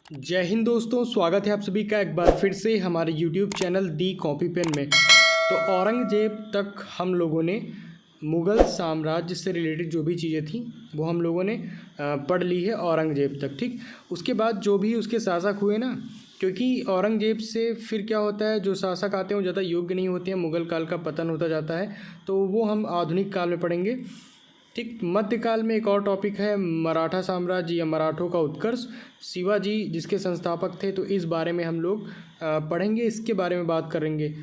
जय हिंद दोस्तों, स्वागत है आप सभी का एक बार फिर से हमारे YouTube चैनल दी कॉपी पेन में। तो औरंगजेब तक हम लोगों ने मुग़ल साम्राज्य से रिलेटेड जो भी चीज़ें थी वो हम लोगों ने पढ़ ली है औरंगजेब तक। ठीक, उसके बाद जो भी उसके शासक हुए ना, क्योंकि औरंगजेब से फिर क्या होता है, जो शासक आते हैं वो ज़्यादा योग्य नहीं होते हैं, मुग़ल काल का पतन होता जाता है, तो वो हम आधुनिक काल में पढ़ेंगे। ठीक, मध्यकाल में एक और टॉपिक है मराठा साम्राज्य या मराठों का उत्कर्ष। शिवाजी जिसके संस्थापक थे, तो इस बारे में हम लोग पढ़ेंगे, इसके बारे में बात करेंगे।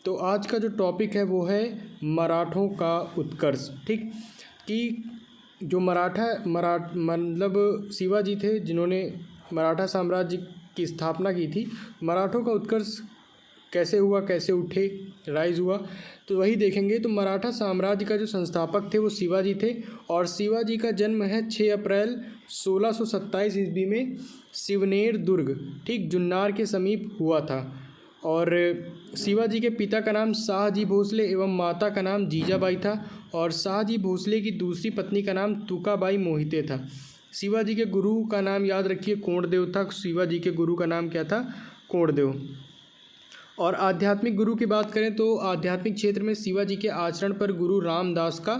तो आज का जो टॉपिक है वो है मराठों का उत्कर्ष। ठीक, कि जो मतलब शिवाजी थे जिन्होंने मराठा साम्राज्य की स्थापना की थी। मराठों का उत्कर्ष कैसे हुआ, कैसे उठे, राइज हुआ, तो वही देखेंगे। तो मराठा साम्राज्य का जो संस्थापक थे वो शिवाजी थे, और शिवाजी का जन्म है 6 अप्रैल 1627 ईस्वी में शिवनेर दुर्ग, ठीक, जुन्नार के समीप हुआ था। और शिवाजी के पिता का नाम शाहजी भोसले एवं माता का नाम जीजाबाई था, और शाहजी भोसले की दूसरी पत्नी का नाम तुकाबाई मोहिते था। शिवाजी के गुरु का नाम याद रखिए कोंडदेव था। शिवाजी के गुरु का नाम क्या था? कोंडदेव। और आध्यात्मिक गुरु की बात करें तो आध्यात्मिक क्षेत्र में शिवाजी के आचरण पर गुरु रामदास का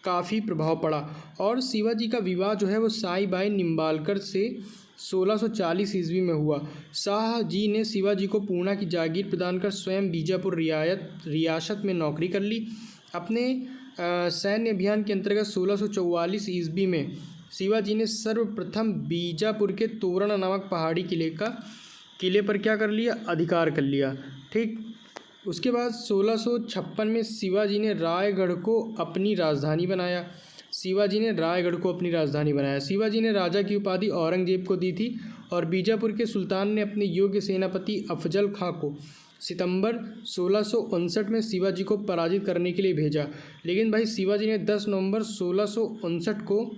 काफ़ी प्रभाव पड़ा, और शिवाजी का विवाह जो है वो साईबाई निम्बालकर से 1640 ईस्वी में हुआ। शाह जी ने शिवाजी को पूना की जागीर प्रदान कर स्वयं बीजापुर रियासत में नौकरी कर ली। अपने सैन्य अभियान के अंतर्गत 1644 ईस्वी में शिवाजी ने सर्वप्रथम बीजापुर के तोरण नामक पहाड़ी किले पर क्या कर लिया? अधिकार कर लिया। ठीक, उसके बाद 1656 में शिवाजी ने रायगढ़ को अपनी राजधानी बनाया। शिवाजी ने राजा की उपाधि औरंगजेब को दी थी, और बीजापुर के सुल्तान ने अपने योग्य सेनापति अफजल खां को सितंबर 1659 में शिवाजी को पराजित करने के लिए भेजा। लेकिन भाई शिवाजी ने 10 नवंबर 1659 को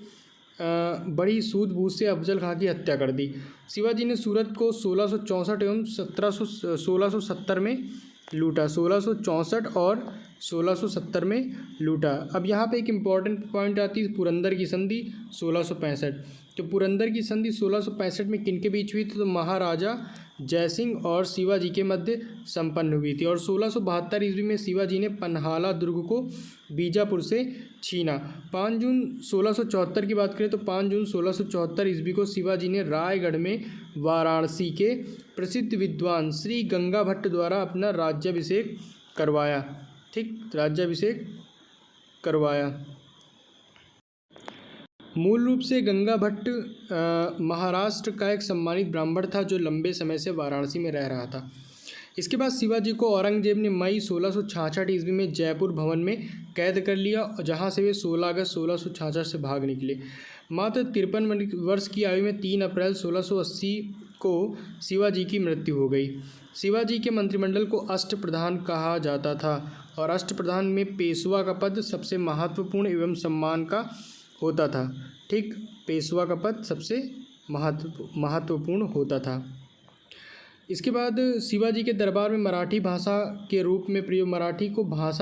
बड़ी सूझबूझ से अफजल खां की हत्या कर दी। शिवाजी ने सूरत को 1664 एवं 1670 में लूटा। 1664 और 1670 में लूटा। अब यहाँ पे एक इम्पॉर्टेंट पॉइंट आती है, पुरंदर की संधि 1665। तो पुरंदर की संधि 1665 में किन के बीच हुई थी? तो महाराजा जयसिंह और शिवाजी के मध्य संपन्न हुई थी। और 1672 ईस्वी में शिवाजी ने पन्हाला दुर्ग को बीजापुर से छीना। 5 जून 1674 की बात करें तो 5 जून 1674 ईस्वी को शिवाजी ने रायगढ़ में वाराणसी के प्रसिद्ध विद्वान श्री गंगा भट्ट द्वारा अपना राज्याभिषेक करवाया। ठीक, राज्याभिषेक करवाया। मूल रूप से गंगा भट्ट महाराष्ट्र का एक सम्मानित ब्राह्मण था जो लंबे समय से वाराणसी में रह रहा था। इसके बाद शिवाजी को औरंगजेब ने मई 1666 ईस्वी में जयपुर भवन में कैद कर लिया, जहां से वे 16 अगस्त 1666 से भाग निकले। मात्र 53 वर्ष की आयु में 3 अप्रैल 1680 को शिवाजी की मृत्यु हो गई। शिवाजी के मंत्रिमंडल को अष्टप्रधान कहा जाता था, और अष्टप्रधान में पेशवा का पद सबसे महत्वपूर्ण एवं सम्मान का होता था। ठीक, पेशवा का पद सबसे महत्वपूर्ण होता था। इसके बाद शिवाजी के दरबार में मराठी को भाषा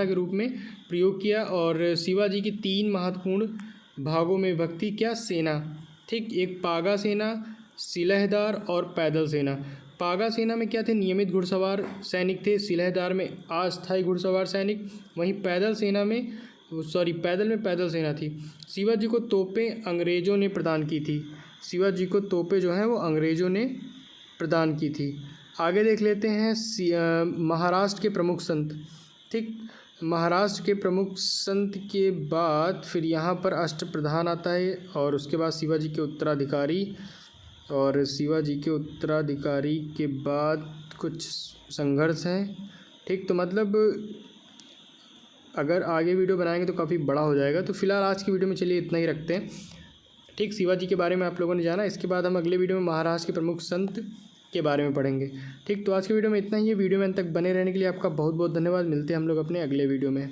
के रूप में प्रयोग किया, और शिवाजी की 3 महत्वपूर्ण भागों में विभक्ति क्या? सेना। ठीक, एक पागा सेना, सिलहदार और पैदल सेना। पागा सेना में क्या थे? नियमित घुड़सवार सैनिक थे। सिलहदार में अस्थायी घुड़सवार सैनिक। वहीं पैदल में पैदल सेना थी। शिवाजी को तोपें अंग्रेज़ों ने प्रदान की थी। शिवाजी को तोपें जो हैं वो अंग्रेज़ों ने प्रदान की थी। आगे देख लेते हैं महाराष्ट्र के प्रमुख संत। ठीक, महाराष्ट्र के प्रमुख संत के बाद फिर यहाँ पर अष्टप्रधान आता है, और उसके बाद शिवाजी के उत्तराधिकारी, और शिवाजी के उत्तराधिकारी के बाद कुछ संघर्ष हैं। ठीक, तो मतलब अगर आगे वीडियो बनाएंगे तो काफ़ी बड़ा हो जाएगा, तो फिलहाल आज की वीडियो में चलिए इतना ही रखते हैं। ठीक, शिवाजी के बारे में आप लोगों ने जाना। इसके बाद हम अगले वीडियो में महाराष्ट्र के प्रमुख संत के बारे में पढ़ेंगे। ठीक, तो आज की वीडियो में इतना ही है। वीडियो में अंत तक बने रहने के लिए आपका बहुत बहुत धन्यवाद। मिलते हैं हम लोग अपने अगले वीडियो में।